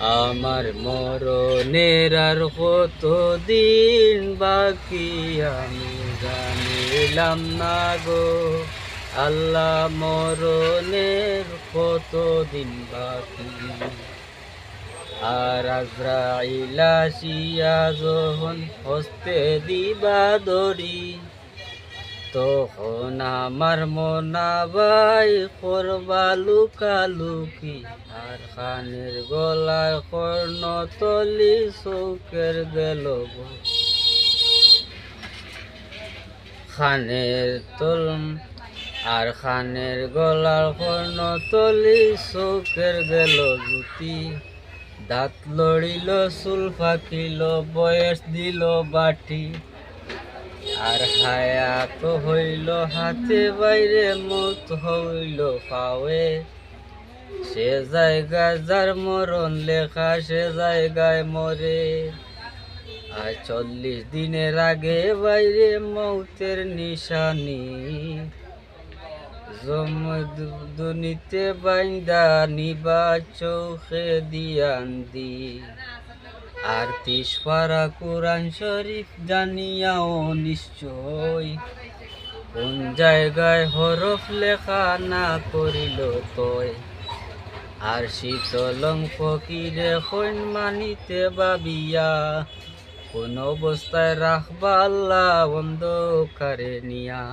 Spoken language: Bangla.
আমার মরণের আর কত দিন বাকি আমি জানিলাম না গো আল্লাহ মরণের কত দিন বাকি। আর আজরাইল আসিয়া যখন হস্তে দিবা দড়ি তখন আমার মনাবাই করবা লুকালুকি আর খানের গলায় কর্ণতলি চৌকের গেল খানের তল আর খানের গলার কর্ণতলি চৌকের গেল জুতি দাঁত লড়িল চুল ফাঁকিল বয়স দিল বাটি আর হায়াত হইল হাতে বাইরে মত হইল পাওয়ে সে জায়গায় যার মরণ লেখা সে জায়গায় মরে আর 40 দিনের আগে বাইরে মৌতের নিশানি জমদুনিতে বাইন্দা নিবা চোখে দিয়ান দি আর 30 পারা কোরআন শরীফ জানিয়াও নিশ্চয় কোন জায়গায় হরফ লেখা না করিল তয় আর শীতলং ফকিরে হইন মানিতে ভাবিয়া কোন অবস্থায় রাখবা আল্লাহ অন্ধকারে নিয়া।